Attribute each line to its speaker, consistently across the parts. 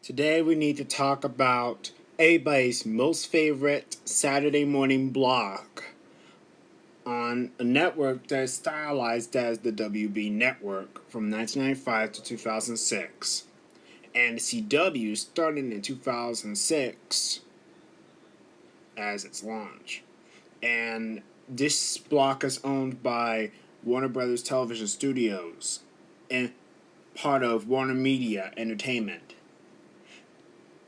Speaker 1: Today we need to talk about everybody's most favorite Saturday morning block on a network that is stylized as the WB network from 1995 to 2006. And the CW started in 2006 as its launch. And this block is owned by Warner Brothers Television Studios and part of Warner Media Entertainment.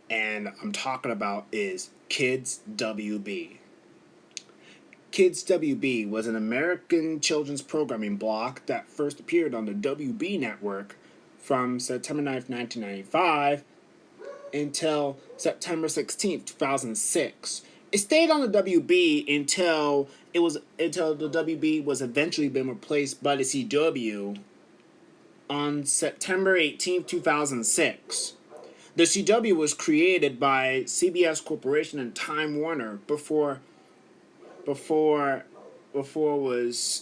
Speaker 1: And I'm talking about is Kids WB. Kids WB was an American children's programming block that first appeared on the WB network from September 9th, 1995 until September 16th, 2006. It stayed on the WB until the WB was eventually been replaced by the CW on September 18th, 2006. The CW was created by CBS Corporation and Time Warner before it was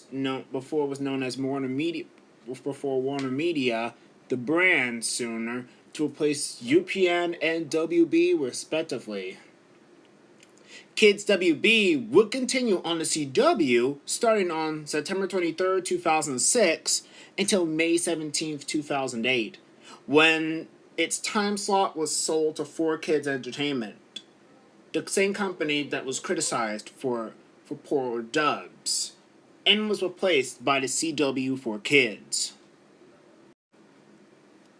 Speaker 1: known as Warner Media, the brand sooner, to replace UPN and WB respectively. Kids WB would continue on the CW starting on September 23rd, 2006 until May 17th, 2008, when its time slot was sold to 4Kids Entertainment, the same company that was criticized for poor dubs, and was replaced by the CW for Kids.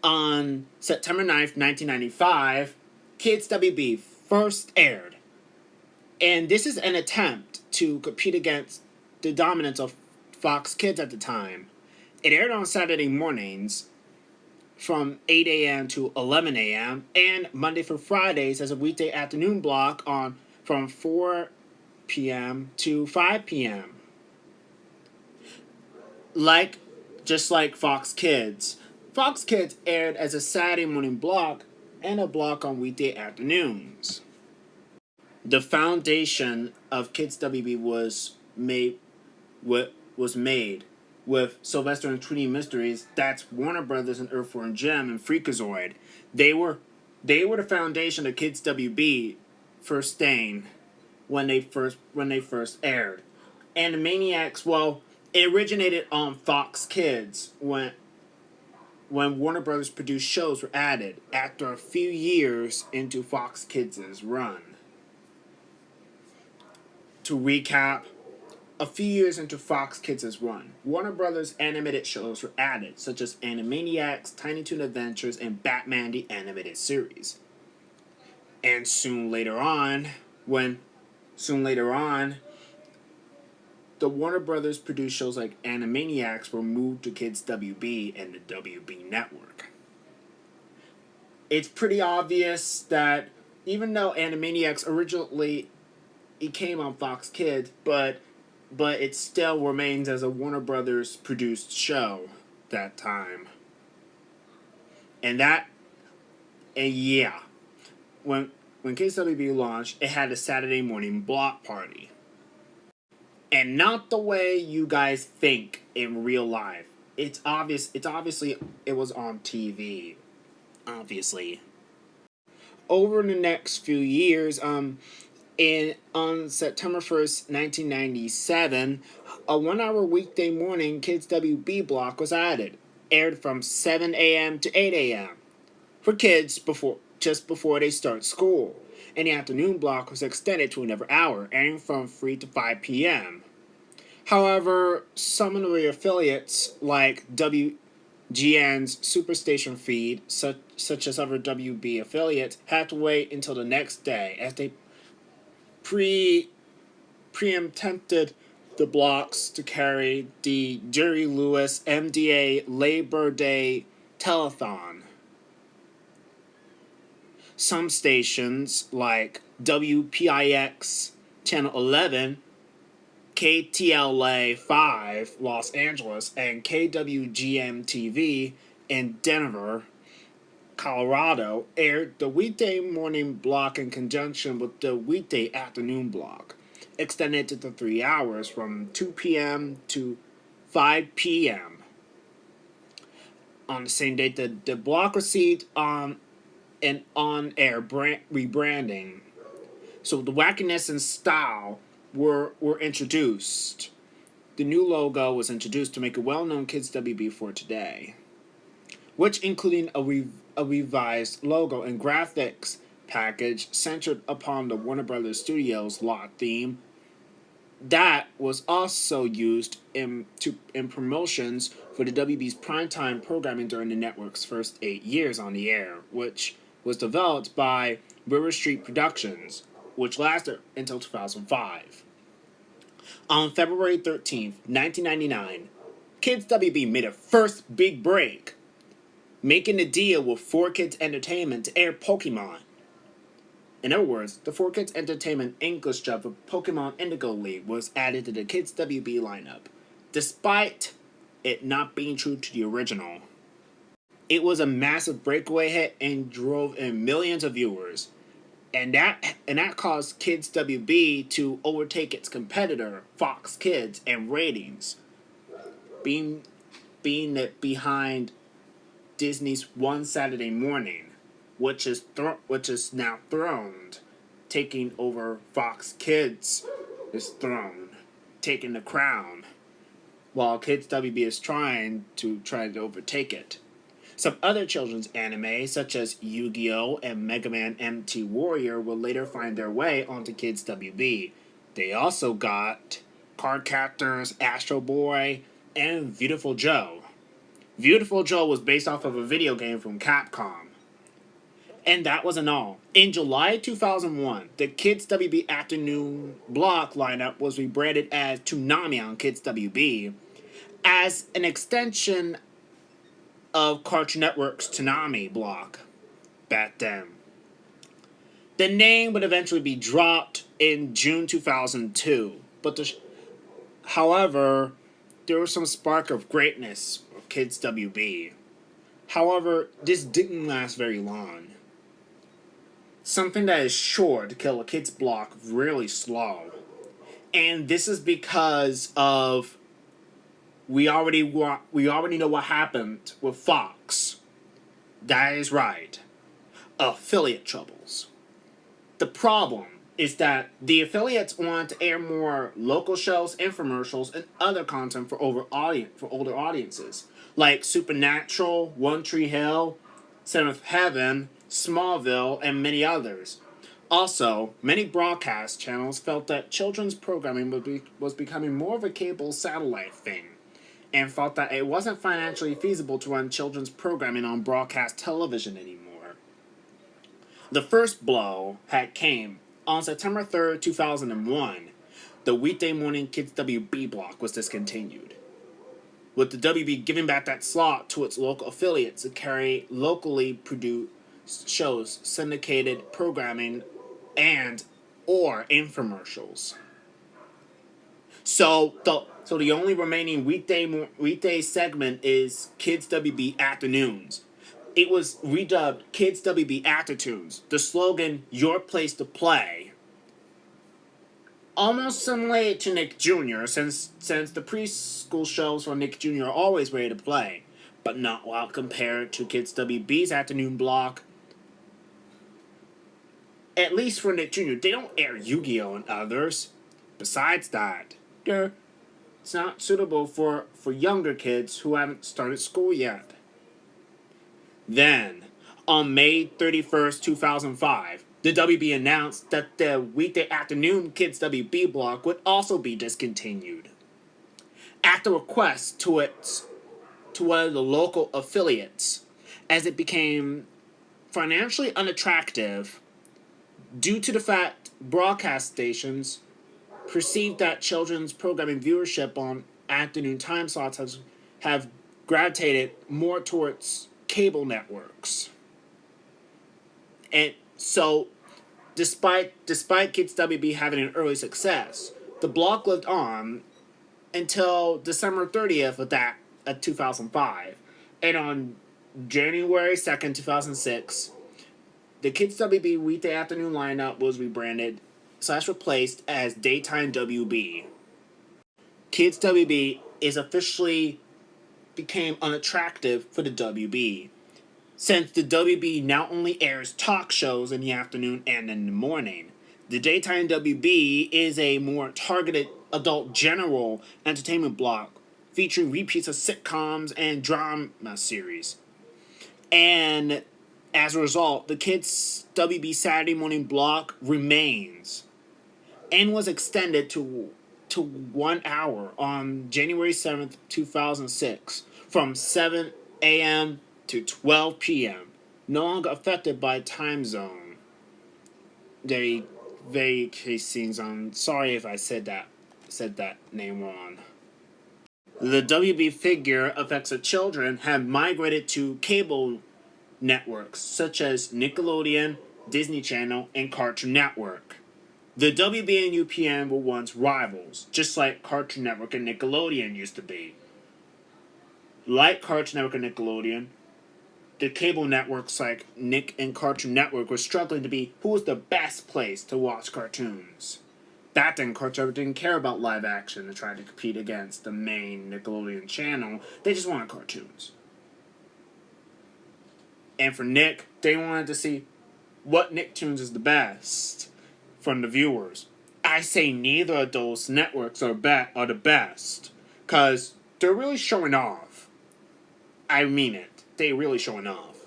Speaker 1: On September 9th, 1995, Kids WB first aired, and this is an attempt to compete against the dominance of Fox Kids at the time. It aired on Saturday mornings from 8 a.m. to 11 a.m. and Monday through Fridays as a weekday afternoon block from 4 p.m. to 5 p.m. Just like Fox Kids aired as a Saturday morning block and a block on weekday afternoons. The foundation of Kids WB was made with Sylvester and Tweety Mysteries. That's Warner Brothers and Earthworm Jim and Freakazoid. They were the foundation of Kids WB first staying when they first aired. Animaniacs, it originated on Fox Kids when Warner Brothers produced shows were added after a few years into Fox Kids' run. To recap, a few years into Fox Kids' run, Warner Brothers animated shows were added, such as Animaniacs, Tiny Toon Adventures, and Batman the Animated Series. And soon later on, the Warner Brothers produced shows like Animaniacs were moved to Kids WB and the WB network. It's pretty obvious that even though Animaniacs originally it came on Fox Kids, but it still remains as a Warner Brothers produced show that time. When Kids WB launched, it had a Saturday morning block party. And not the way you guys think in real life. It was on TV. Obviously. Over the next few years, on September 1st, 1997, a 1-hour weekday morning Kids WB block was added. Aired from 7 a.m. to 8 a.m. for kids just before they start school. And the afternoon block was extended to another hour, airing from 3 to 5 p.m. However, some of the affiliates, like WGN's Superstation feed, such as other WB affiliates, had to wait until the next day as they preempted the blocks to carry the Jerry Lewis MDA Labor Day Telethon. Some stations like WPIX Channel 11, KTLA 5 Los Angeles, and KWGM TV in Denver, Colorado, aired the weekday morning block in conjunction with the weekday afternoon block, extended to 3 hours from 2 p.m. to 5 p.m. On the same date, the block received an on-air rebranding. So the wackiness and style were introduced. The new logo was introduced to make a well-known Kids WB for today, which including a revised logo and graphics package centered upon the Warner Brothers Studios lot theme that was also used in promotions for the WB's primetime programming during the network's first 8 years on the air, which was developed by River Street Productions, which lasted until 2005. On February 13th, 1999, Kids WB made a first big break, making a deal with 4Kids Entertainment to air Pokemon. In other words, the 4Kids Entertainment English dub of Pokemon Indigo League was added to the Kids WB lineup, despite it not being true to the original. It was a massive breakaway hit and drove in millions of viewers, and that caused Kids WB to overtake its competitor, Fox Kids, in ratings, being behind Disney's One Saturday Morning, which is now throned, taking over Fox Kids' throne, taking the crown, while Kids WB is trying to overtake it. Some other children's anime, such as Yu-Gi-Oh! And Mega Man MT Warrior, will later find their way onto Kids WB. They also got card characters Astro Boy and Beautiful Joe. Beautiful Joe was based off of a video game from Capcom. And that wasn't all. In July 2001, the Kids WB afternoon block lineup was rebranded as Toonami on Kids WB as an extension of Cartoon Network's Toonami block back then. The name would eventually be dropped in June 2002, but however, there was some spark of greatness with Kids WB. However, this didn't last very long. Something that is sure to kill a kid's block really slow. And this is because of we already know what happened with Fox. That is right. Affiliate troubles. The problem is that the affiliates want to air more local shows, infomercials, and other content for older audiences, like Supernatural, One Tree Hill, Seventh Heaven, Smallville, and many others. Also, many broadcast channels felt that children's programming was becoming more of a cable satellite thing, and felt that it wasn't financially feasible to run children's programming on broadcast television anymore. The first blow came on September 3rd, 2001. The weekday morning Kids WB block was discontinued, with the WB giving back that slot to its local affiliates to carry locally produced shows, syndicated programming, and or infomercials. So the only remaining weekday segment is Kids WB Afternoons. It was redubbed Kids WB Aftertoons. The slogan, "Your Place to Play," almost similar to Nick Jr., since the preschool shows for Nick Jr. are always ready to play, but not while compared to Kids WB's afternoon block. At least for Nick Jr., they don't air Yu-Gi-Oh! And others. Besides that, it's not suitable for younger kids who haven't started school yet. Then, on May 31st, 2005, the WB announced that the weekday afternoon Kids WB block would also be discontinued, after request to one of the local affiliates, as it became financially unattractive due to the fact broadcast stations perceived that children's programming viewership on afternoon time slots have gravitated more towards cable networks. And so, despite Kids WB having an early success, the block lived on until December 30th of 2005. And on January 2nd, 2006, the Kids WB weekday afternoon lineup was rebranded / replaced as Daytime WB. Kids WB is officially became unattractive for the WB, since the WB now only airs talk shows in the afternoon and in the morning. The daytime WB is a more targeted adult general entertainment block featuring repeats of sitcoms and drama series. And as a result, the kids' WB Saturday morning block remains and was extended to 1 hour on January 7th, 2006, from 7 a.m. to 12 p.m. No longer affected by time zone. Very case on. Sorry if I said that name wrong. The WB figure effects of children have migrated to cable networks such as Nickelodeon, Disney Channel, and Cartoon Network. The WB and UPN were once rivals, just like Cartoon Network and Nickelodeon used to be. Like Cartoon Network and Nickelodeon, the cable networks like Nick and Cartoon Network were struggling to be who was the best place to watch cartoons. Back then, Cartoon Network didn't care about live action to try to compete against the main Nickelodeon channel. They just wanted cartoons. And for Nick, they wanted to see what Nicktoons is the best from the viewers. I say neither of those networks are the best, because they're really showing off. I mean it. They're really showing off.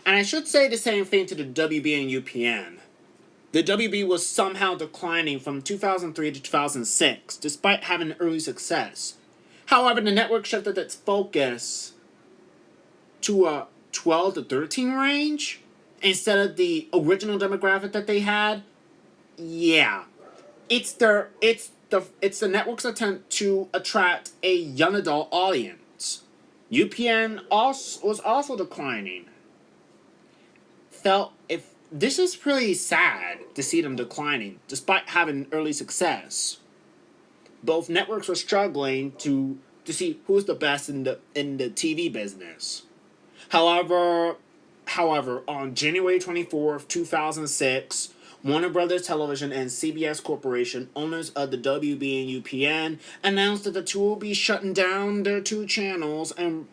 Speaker 1: And I should say the same thing to the WB and UPN. The WB was somehow declining from 2003 to 2006, despite having early success. However, the network shifted its focus to a 12 to 13 range instead of the original demographic that they had. Yeah, it's the network's attempt to attract a young adult audience. UPN was also declining. This is pretty sad to see them declining, despite having early success. Both networks were struggling to see who's the best in the TV business. However, on January 24th, 2006, Warner Brothers Television and CBS Corporation, owners of the WB and UPN, announced that the two will be shutting down their two channels and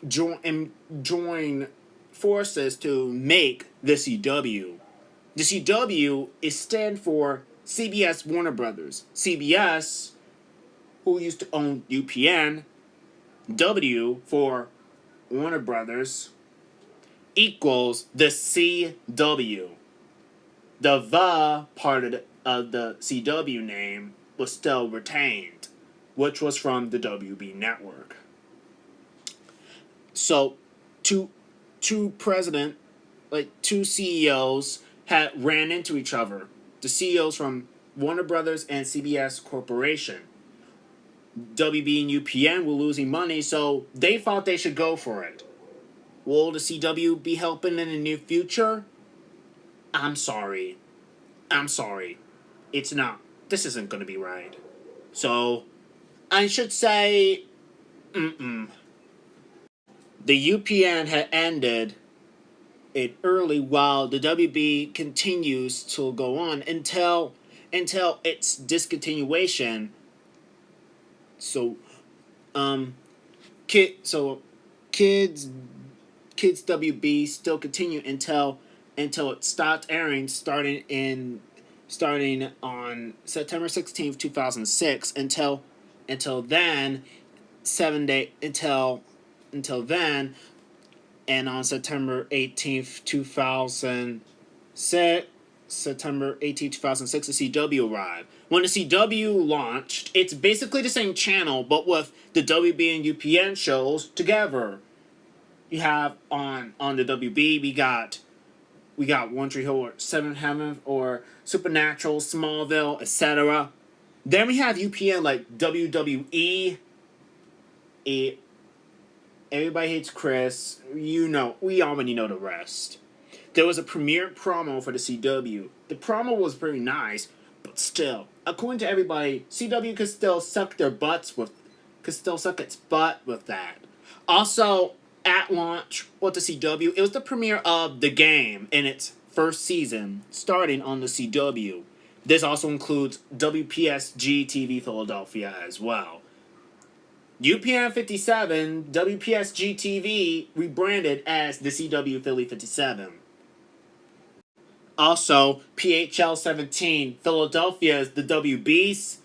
Speaker 1: join forces to make the CW. The CW is stand for CBS Warner Brothers. CBS, who used to own UPN, W for Warner Brothers, equals the CW. The part of the CW name was still retained, which was from the WB network. So, two CEOs had ran into each other. The CEOs from Warner Brothers and CBS Corporation. WB and UPN were losing money, so they thought they should go for it. Will the CW be helping in the near future? I'm sorry. It's not. This isn't going to be right. So, I should say, The UPN had ended it early while the WB continues to go on until its discontinuation. So, kids WB still continue until it stopped airing starting on September 16th, 2006 until then 7 day until then, and on September 18th, 2006 the CW arrived. When the CW launched, it's basically the same channel, but with the WB and UPN shows together. You have on the WB, we got One Tree Hill or Seventh Heaven or Supernatural, Smallville, etc. Then we have UPN like WWE. Everybody Hates Chris. We already know the rest. There was a premiere promo for the CW. The promo was very nice, but still, according to everybody, CW could still suck its butt with that. Also, at launch with the CW, it was the premiere of The Game in its first season, starting on the CW. This also includes WPSG TV Philadelphia as well. UPN 57, WPSG TV rebranded as the CW Philly 57. Also, PHL 17, Philadelphia's the WB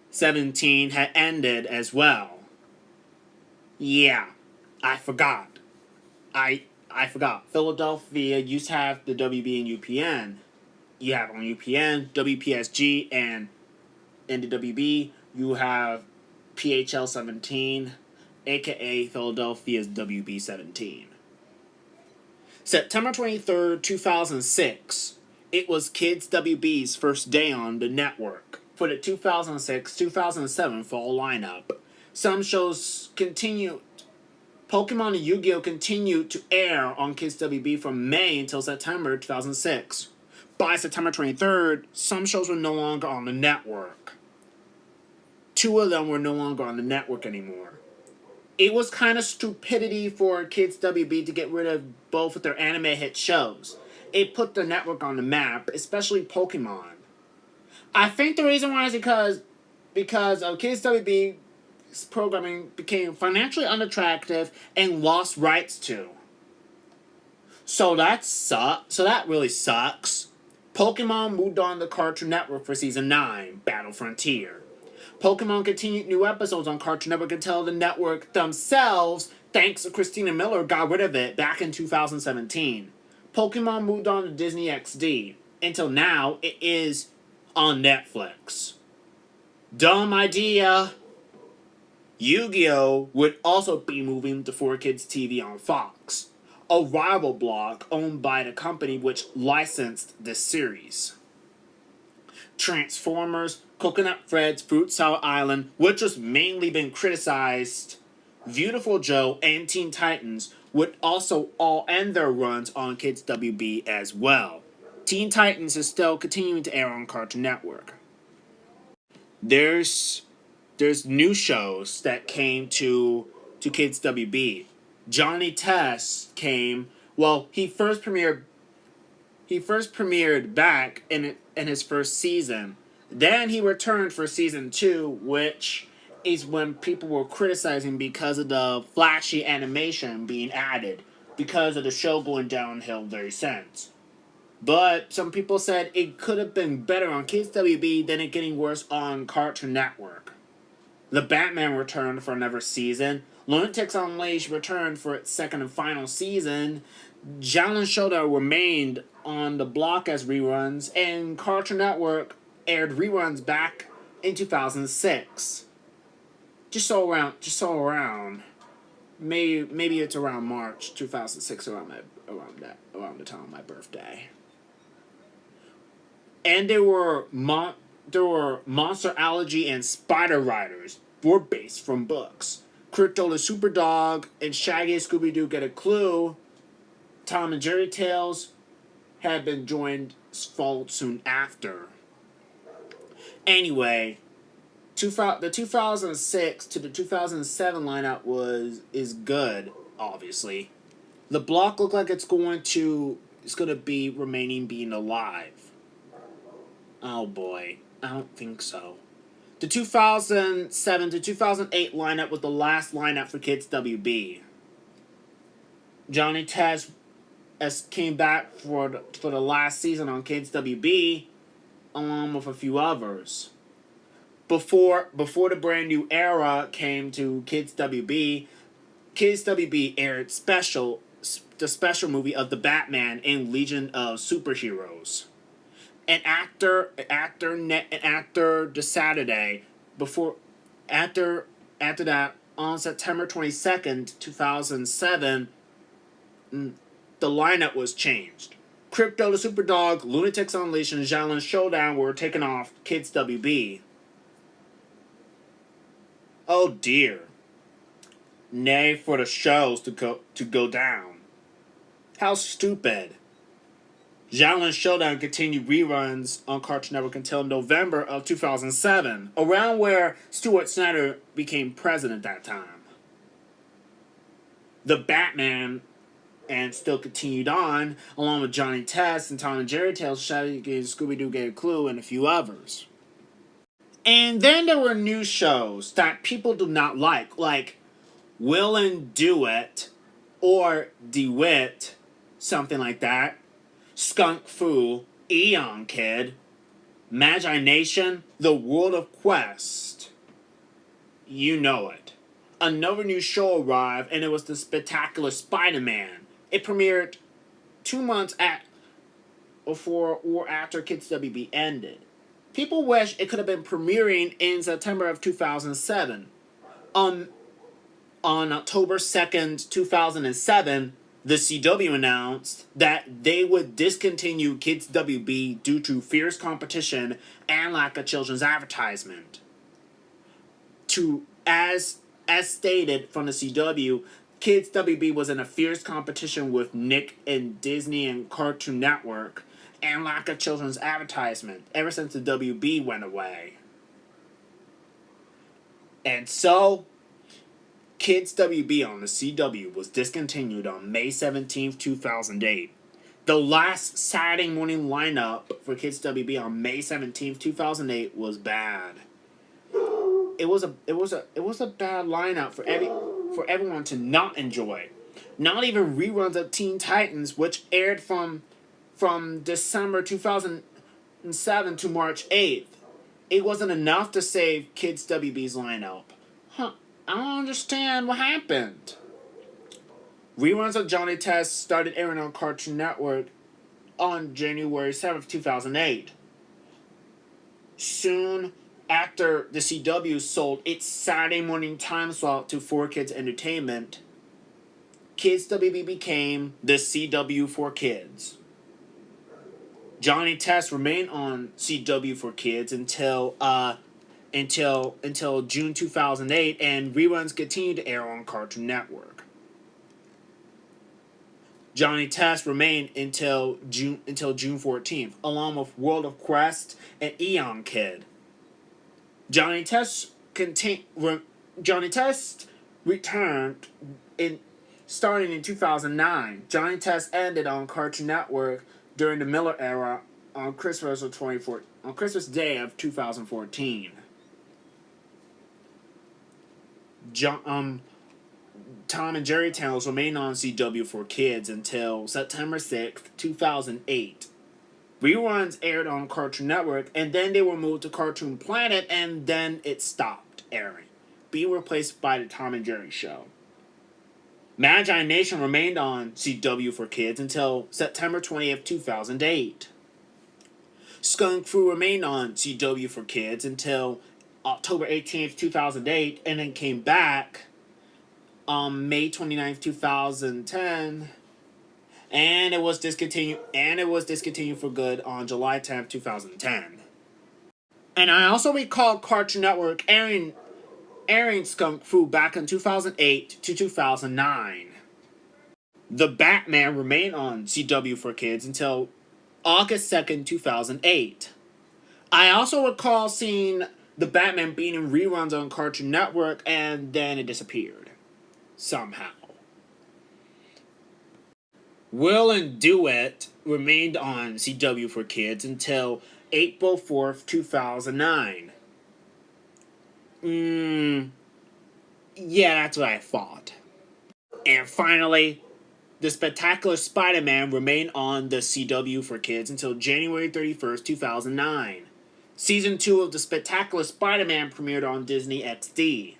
Speaker 1: 17 had ended as well. Yeah, I forgot. I forgot. Philadelphia used to have the WB and UPN. You have on UPN, WPSG, and in the WB, you have PHL 17, aka Philadelphia's WB 17. September 23rd, 2006. It was Kids WB's first day on the network for the 2006-2007 fall lineup. Some shows continued. Pokemon and Yu-Gi-Oh! Continued to air on Kids WB from May until September 2006. By September 23rd, some shows were no longer on the network. 2 of them were no longer on the network anymore. It was kind of stupidity for Kids WB to get rid of both of their anime hit shows. It put the network on the map, especially Pokemon. I think the reason why is because of Kids WB's programming became financially unattractive and lost rights to. So that really sucks. Pokemon moved on to Cartoon Network for Season 9, Battle Frontier. Pokemon continued new episodes on Cartoon Network until the network themselves, thanks to Christina Miller, got rid of it back in 2017. Pokemon moved on to Disney XD. Until now, it is on Netflix. Dumb idea. Yu-Gi-Oh! Would also be moving to 4Kids TV on Fox, a rival block owned by the company which licensed this series. Transformers, Coconut Fred's Fruit Sour Island, which was mainly been criticized, Beautiful Joe, and Teen Titans would also all end their runs on Kids WB as well. Teen Titans is still continuing to air on Cartoon Network. There's new shows that came to Kids WB. Johnny Test came. Well, he first premiered back in his first season. Then he returned for season 2, which is when people were criticizing because of the flashy animation being added, because of the show going downhill very since. But some people said it could have been better on Kids WB than it getting worse on Cartoon Network. The Batman returned for another season. Lunatics Unleashed returned for its second and final season. Jalen Showdown remained on the block as reruns, and Cartoon Network aired reruns back in 2006. Just so around. Maybe it's around March 2006, around the time of my birthday. And there were Monster Allergy and Spider Riders were based from books. Crypto the Superdog and Shaggy and Scooby-Doo Get a Clue. Tom and Jerry Tales had been followed soon after. Anyway, the 2006 to the 2007 lineup is good, obviously. The block looked like it's going to be remaining being alive. Oh boy, I don't think so. The 2007 to 2008 lineup was the last lineup for Kids WB. Johnny Test came back for the last season on Kids WB, along with a few others. Before the brand new era came to Kids WB aired the special movie of the Batman and Legion of Superheroes. An actor the Saturday after that on September 22nd, 2007, the lineup was changed. Crypto the Superdog, Lunatics Unleashed, and Jalen Showdown were taken off Kids WB. Oh dear. Nay for the shows to go down. How stupid. Jalen Showdown continued reruns on Cartoon Network until November of 2007, around where Stuart Snyder became president that time. The Batman and still continued on, along with Johnny Test and Tom and Jerry Tales, Shaggy and Scooby-Doo Get a Clue, and a few others. And then there were new shows that people do not like Will and Do It, or DeWitt, something like that, Skunk Fu, Eon Kid, Magi Nation, The World of Quest. You know it. Another new show arrived, and it was The Spectacular Spider-Man. It premiered 2 months before or after Kids WB ended. People wish it could have been premiering in September of 2007. On October 2nd, 2007, the CW announced that they would discontinue Kids WB due to fierce competition and lack of children's advertisement. As stated from the CW, Kids WB was in a fierce competition with Nick and Disney and Cartoon Network, and lack of children's advertisement ever since the WB went away. And so, Kids WB on the CW was discontinued on May 17th, 2008. The last Saturday morning lineup for Kids WB on May 17th, 2008 was bad. It was a bad lineup for everyone to not enjoy. Not even reruns of Teen Titans, which aired from December 2007 to March 8th. It wasn't enough to save Kids WB's lineup. I don't understand what happened. Reruns of Johnny Test started airing on Cartoon Network on January 7th, 2008. Soon after the CW sold its Saturday morning time slot to 4Kids Entertainment, Kids WB became the CW for Kids. Johnny Test remained on CW for Kids until June 2008, and reruns continued to air on Cartoon Network. Johnny Test remained until June 14th, along with World of Quest and Eon Kid. Johnny Test returned starting in 2009. Johnny Test ended on Cartoon Network during the Miller era on Christmas Day of 2014. Tom and Jerry channels remained on CW for Kids until September 6th, 2008. Reruns aired on Cartoon Network, and then they were moved to Cartoon Planet, and then it stopped airing, being replaced by the Tom and Jerry Show. Magi Nation remained on CW for Kids until September 20th, 2008. Skunk Fu remained on CW for Kids until October 18th, 2008, and then came back on May 29th, 2010, and it was discontinued for good on July 10th, 2010. And I also recall Cartoon Network airing Skunk Fu back in 2008 to 2009. The Batman remained on CW for Kids until August 2nd, 2008. I also recall seeing the Batman being in reruns on Cartoon Network, and then it disappeared. Somehow. Will and Do It remained on CW for Kids until April 4th, 2009. Yeah, that's what I thought. And finally, The Spectacular Spider-Man remained on the CW for Kids until January 31st, 2009. Season 2 of The Spectacular Spider-Man premiered on Disney XD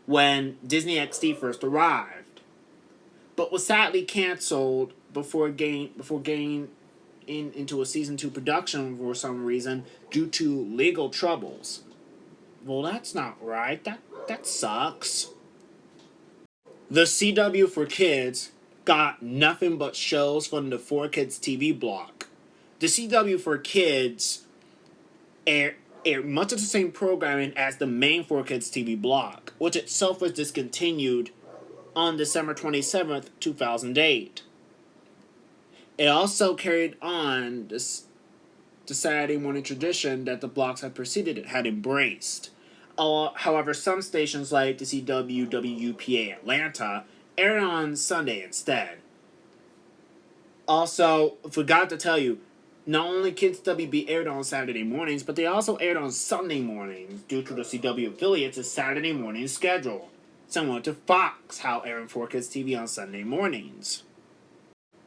Speaker 1: when Disney XD first arrived, but was sadly canceled before getting into a Season 2 production for some reason due to legal troubles. Well, that's not right. That sucks. The CW for Kids got nothing but shows from the 4Kids TV block. The CW for Kids aired much of the same programming as the main 4Kids TV block, which itself was discontinued on December 27th, 2008. It also carried on the Saturday morning tradition that the blocks had preceded it had embraced. However, some stations like the CW WUPA Atlanta aired on Sunday instead. Also, forgot to tell you, Not only Kids WB aired on Saturday mornings, but they also aired on Sunday mornings due to the CW affiliates' Saturday morning schedule, similar to Fox, how airing 4Kids TV on Sunday mornings.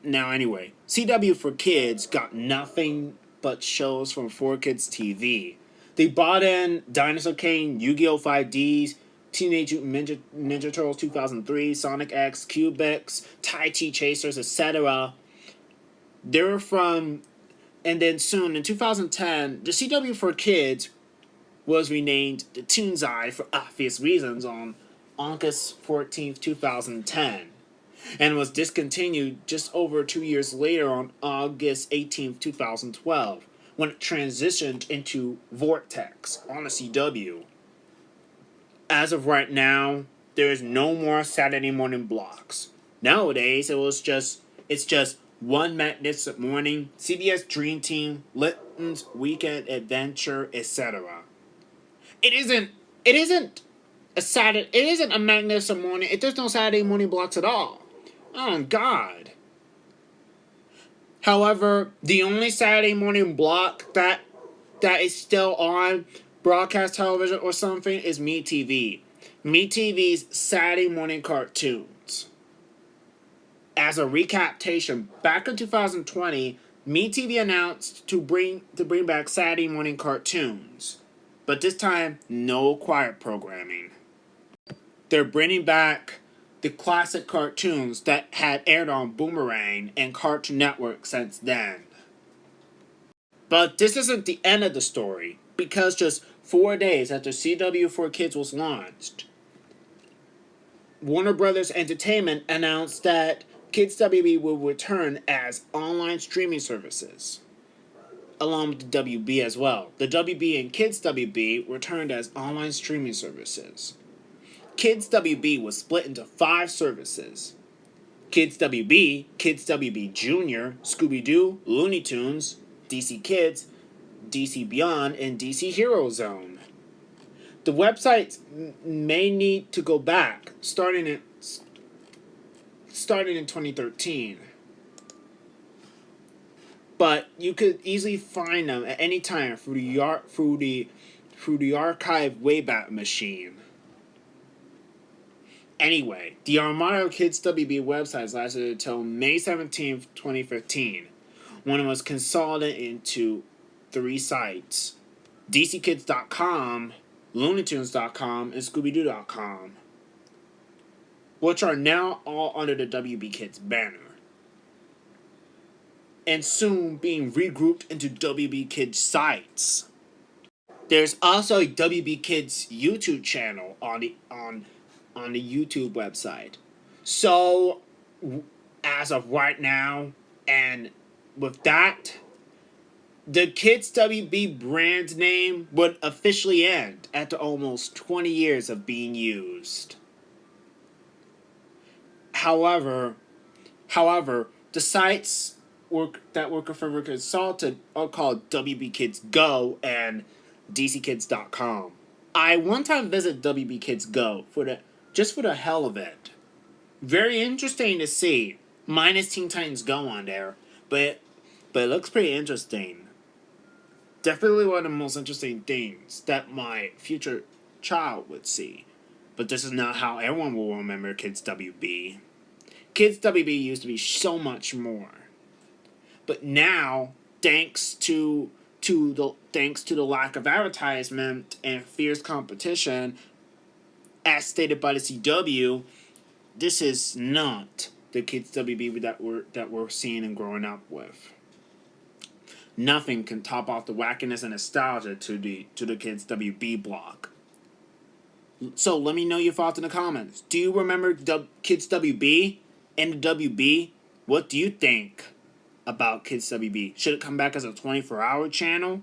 Speaker 1: Now anyway, CW for Kids got nothing but shows from 4Kids TV. They bought in Dinosaur King, Yu-Gi-Oh! 5Ds, Teenage Mutant Ninja Turtles 2003, Sonic X, Cubix, Tai Chi Chasers, etc. They're from... And then soon, in 2010, the CW for Kids was renamed the Toon's Eye for obvious reasons on August 14th, 2010. And was discontinued just over 2 years later on August 18th, 2012, when it transitioned into Vortex on the CW. As of right now, there is no more Saturday morning blocks. Nowadays, it's just One Magnificent Morning, CBS Dream Team, Litton's Weekend Adventure, etc. It isn't a Magnificent Morning. There's no Saturday morning blocks at all. Oh God. However, the only Saturday morning block that is still on broadcast television or something is MeTV. MeTV's Saturday morning cartoons. As a recapitation, back in 2020, MeTV announced to bring back Saturday morning cartoons, but this time no quiet programming. They're bringing back the classic cartoons that had aired on Boomerang and Cartoon Network since then. But this isn't the end of the story, because just 4 days after CW for Kids was launched, Warner Brothers Entertainment announced that Kids WB will return as online streaming services, along with the WB as well. The WB and Kids WB returned as online streaming services. Kids WB was split into 5 services: Kids WB, Kids WB Junior, Scooby-Doo, Looney Tunes, DC Kids, DC Beyond, and DC Hero Zone. The websites may need to go back starting in 2013, but you could easily find them at any time through the archive Wayback Machine. Anyway, the Armada Kids WB websites lasted until May 17th, 2015, when it was consolidated into 3 sites: DCKids.com, LooneyTunes.com, and ScoobyDoo.com, which are now all under the WB Kids banner, and soon being regrouped into WB Kids sites. There's also a WB Kids YouTube channel on the YouTube website. So, as of right now, and with that, the Kids WB brand name would officially end after almost 20 years of being used. However, the sites that were confirmed consulted are called WB Kids Go and DCKids.com. I one time visited WB Kids Go for the hell of it. Very interesting to see, minus Teen Titans Go on there, but it looks pretty interesting. Definitely one of the most interesting things that my future child would see. But this is not how everyone will remember Kids WB. Kids WB used to be so much more. But now, thanks to the lack of advertisement and fierce competition, as stated by the CW, this is not the Kids WB that we're seeing and growing up with. Nothing can top off the wackiness and nostalgia to the Kids WB block. So let me know your thoughts in the comments. Do you remember Kids WB and the WB? What do you think about Kids WB? Should it come back as a 24-hour channel?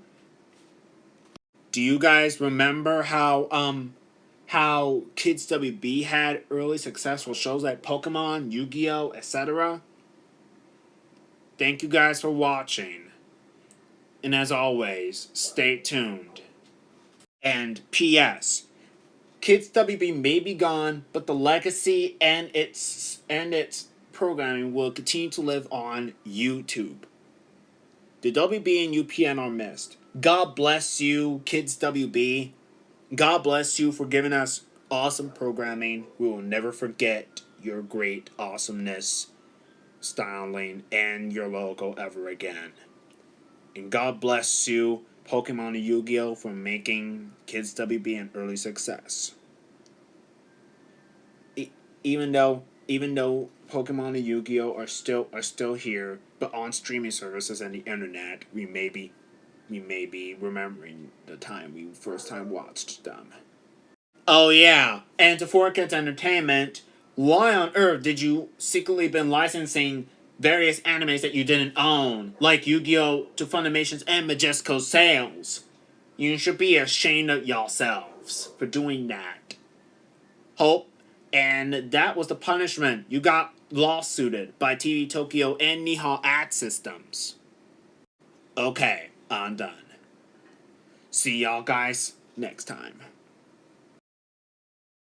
Speaker 1: Do you guys remember how Kids WB had early successful shows like Pokemon, Yu-Gi-Oh, etc.? Thank you guys for watching. And as always, stay tuned. And P.S. Kids WB may be gone, but the legacy and its programming will continue to live on YouTube. The WB and UPN are missed. God bless you, Kids WB. God bless you for giving us awesome programming. We will never forget your great awesomeness, styling, and your logo ever again. And God bless you, Pokemon and Yu-Gi-Oh, for making Kids WB an early success. Even though Pokemon and Yu-Gi-Oh are still here, but on streaming services and the internet, we may be remembering the time we first time watched them. Oh yeah, and to 4Kids Entertainment, why on earth did you secretly been licensing various animes that you didn't own, like Yu-Gi-Oh to Funimation's and Majesco sales? You should be ashamed of yourselves for doing that. Hope, and that was the punishment. You got lawsuited by TV Tokyo and Nihon Ad Systems. Okay, I'm done. See y'all guys next time.